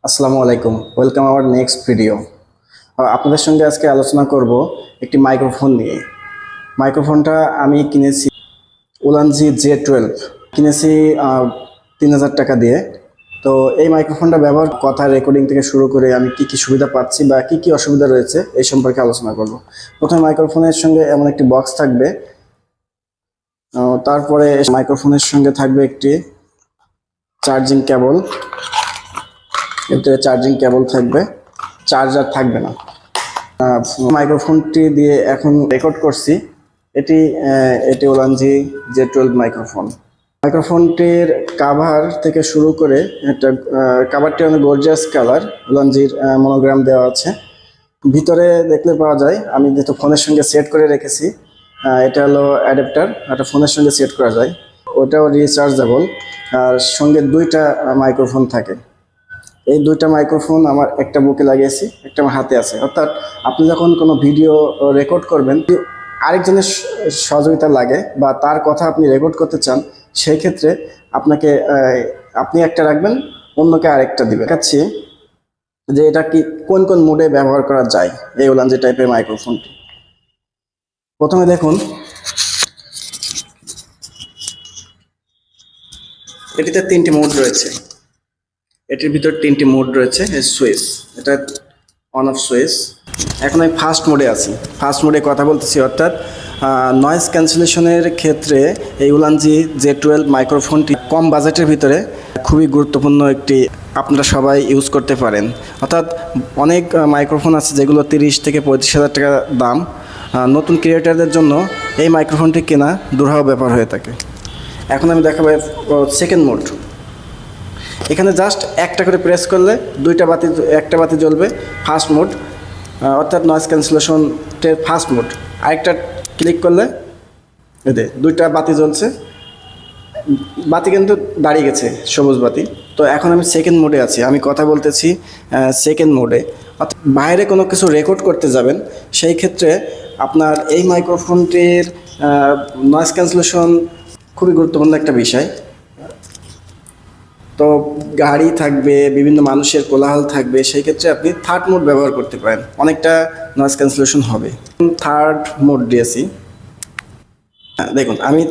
আসসালামু আলাইকুম, welcome hour next video. আপনাদের সঙ্গে আজকে আলোচনা করব একটি মাইক্রোফোন নিয়ে। মাইক্রোফোনটা আমি কিনেছি উলানজি J12, কিনেছি 3000 টাকা দিয়ে। তো এই মাইক্রোফোনটা ব্যবহার কথা রেকর্ডিং থেকে শুরু করে আমি কি কি সুবিধা পাচ্ছি বা কি কি অসুবিধা রয়েছে এই সম্পর্কে আলোচনা করব। প্রথমে মাইক্রোফোনের সঙ্গে এমন একটি বক্স থাকবে, তারপরে মাইক্রোফোনের সঙ্গে থাকবে একটি চার্জিং কেবল। এতে চার্জিং কেবল থাকবে, চার্জার থাকবে না। মাইক্রোফোনটি দিয়ে এখন রেকর্ড করছি। এটি এটি ওলানজি J12 মাইক্রোফোন। মাইক্রোফোনটির কাভার থেকে শুরু করে একটা কাভারটি অনেক গর্জিয়াস কালার, ওলানজির মনোগ্রাম দেওয়া আছে। ভিতরে দেখলে পাওয়া যায়, আমি যেহেতু ফোনের সঙ্গে সেট করে রেখেছি, এটা হলো অ্যাডাপ্টার, এটা ফোনের সঙ্গে সেট করা যায়। ওটাও রিচার্জেবল। আর সঙ্গে দুইটা মাইক্রোফোন থাকে। এই দুইটা মাইক্রোফোন আমার একটা বুকে লাগিয়েছি, একটা আমার হাতে আছে। অর্থাৎ আপনি যখন কোনো ভিডিও রেকর্ড করবেন, আরেকজনের সহযোগিতা লাগে বা তার কথা আপনি রেকর্ড করতে চান, সেই ক্ষেত্রে আপনাকে আপনি একটা রাখবেন, অন্যকে আরেকটা দিবেন। দেখাচ্ছি যে এটা কি কোন কোন মোডে ব্যবহার করা যায় এই ওলানজি টাইপের মাইক্রোফোনটি। প্রথমে দেখুন, এটিতে তিনটি মোড রয়েছে। এটির ভিতর তিনটি মোড রয়েছে। সুইচ, এটা অন অফ সুইচ। এখন আমি ফার্স্ট মোডে আছি, ফার্স্ট মোডে কথা বলতেছি। অর্থাৎ নয়েজ ক্যান্সেলেশনের ক্ষেত্রে এই উলানজি J12 মাইক্রোফোনটি কম বাজেটের ভিতরে খুবই গুরুত্বপূর্ণ একটি, আপনারা সবাই ইউজ করতে পারেন। অর্থাৎ অনেক মাইক্রোফোন আছে যেগুলো 30 থেকে 35 হাজার টাকা দাম। নতুন ক্রিয়েটারদের জন্য এই মাইক্রোফোনটি কেনা দুরূহ ব্যাপার হয়ে থাকে। এখন আমি দেখাবো সেকেন্ড মোড। এখানে জাস্ট একটা করে প্রেস করলে একটা বাতি জ্বলবে, ফার্স্ট মোড। অর্থাৎ নয়েজ ক্যান্সেলেশনের ফার্স্ট মোড। আরেকটা ক্লিক করলে এতে দুইটা বাতি জ্বলছে, বাতি কিন্তু দাঁড়িয়ে গেছে, সবুজ বাতি। তো এখন আমি সেকেন্ড মোডে আছি, আমি কথা বলতেছি সেকেন্ড মোডে। অর্থাৎ বাইরে কোনো কিছু রেকর্ড করতে যাবেন, সেই ক্ষেত্রে আপনার এই মাইক্রোফোনটির নয়েজ ক্যান্সেলেশন খুবই গুরুত্বপূর্ণ একটা বিষয়। তো গাড়ি থাকবে, বিভিন্ন মানুষের কোলাহল থাকবে, সেই ক্ষেত্রে আপনি থার্ড মোড ব্যবহার করতে পারেন, অনেকটা নয়েজ ক্যান্সেলেশন হবে। থার্ড মোড দিয়েছি, দেখুন আমি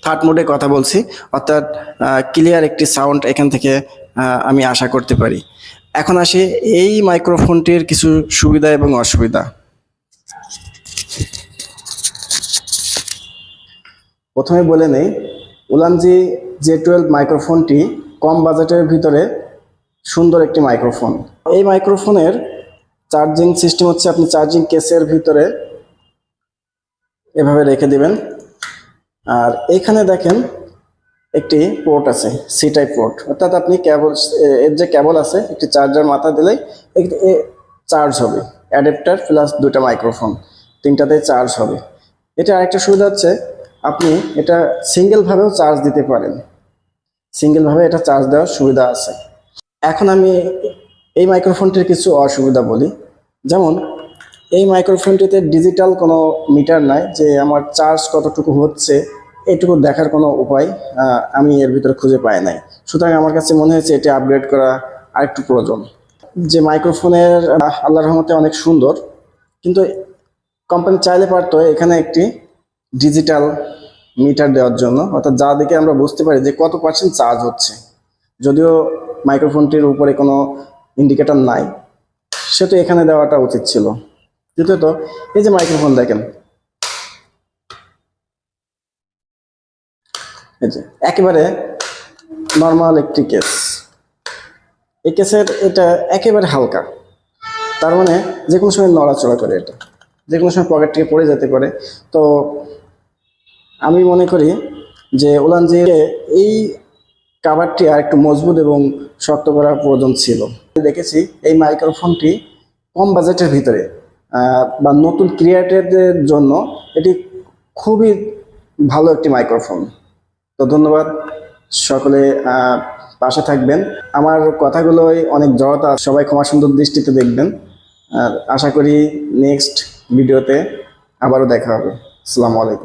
থার্ড মোডে কথা বলছি। অর্থাৎ ক্লিয়ার একটি সাউন্ড এখান থেকে আমি আশা করতে পারি। এখন আসি এই মাইক্রোফোনটির কিছু সুবিধা এবং অসুবিধা। প্রথমে বলে নেই, উলানজি J12 মাইক্রোফোনটি কম বাজেটের ভিতরে সুন্দর একটি মাইক্রোফোন। এই মাইক্রোফোনের চার্জিং সিস্টেম হচ্ছে, আপনি চার্জিং কেসের ভিতরে এভাবে রেখে দিবেন। আর এইখানে দেখেন একটি পোর্ট আছে, সি টাইপ পোর্ট। অর্থাৎ আপনি কেবল, এর যে কেবল আছে, একটি চার্জার মাথা দিলেই চার্জ হবে। অ্যাডাপ্টার প্লাস দুটো মাইক্রোফোন, তিনটাতেই চার্জ হবে। এটা আরেকটা সুবিধা হচ্ছে, আপনি এটা সিঙ্গেলভাবেও চার্জ দিতে পারেন, সিঙ্গেলভাবে এটা চার্জ দেওয়ার সুবিধা আছে। এখন আমি এই মাইক্রোফোনটির কিছু অসুবিধা বলি। যেমন এই মাইক্রোফোনটিতে ডিজিটাল কোনো মিটার নাই, যে আমার চার্জ কতটুকু হচ্ছে এটুকু দেখার কোনো উপায় আমি এর ভিতরে খুঁজে পাই নাই। সুতরাং আমার কাছে মনে হয়েছে এটি আপগ্রেড করা আরেকটু প্রয়োজন। যে মাইক্রোফোনের আল্লাহর রহমতে অনেক সুন্দর, কিন্তু কোম্পানি চাইলে পারতো এখানে একটি ডিজিটাল মিটার দেওয়ার জন্য, অর্থাৎ যা দেখে আমরা বুঝতে পারি যে কত পার্সেন্ট চার্জ হচ্ছে। যদিও মাইক্রোফোনটির উপরে কোনো ইন্ডিকেটর নাই, সেটা এখানে দেওয়াটা উচিত ছিল। দ্বিতীয়ত, এই যে মাইক্রোফোন দেখেন, এই যে একেবারে নর্মাল একটি কেস, এই কেসের এটা একেবারে হালকা। তার মানে যে কোনো সময় নড়াচড়া করে, এটা যে কোনো সময় পকেট থেকে পড়ে যেতে পারে। তো আমি মনে করি যে উলানজি এই কাভারটি আর একটু মজবুত এবং শক্ত করা প্রয়োজন ছিল। দেখেছি এই মাইক্রোফোনটি কম বাজেটের ভিতরে বা নতুন ক্রিয়েটরদের জন্য এটি খুবই ভালো একটি মাইক্রোফোন। তো ধন্যবাদ, সকলে পাশে থাকবেন। আমার কথাগুলোই অনেক জড়তা, সবাই ক্ষমা সুন্দর দৃষ্টিতে দেখবেন। আর আশা করি নেক্সট ভিডিওতে আবারও দেখা হবে। আসসালামু আলাইকুম।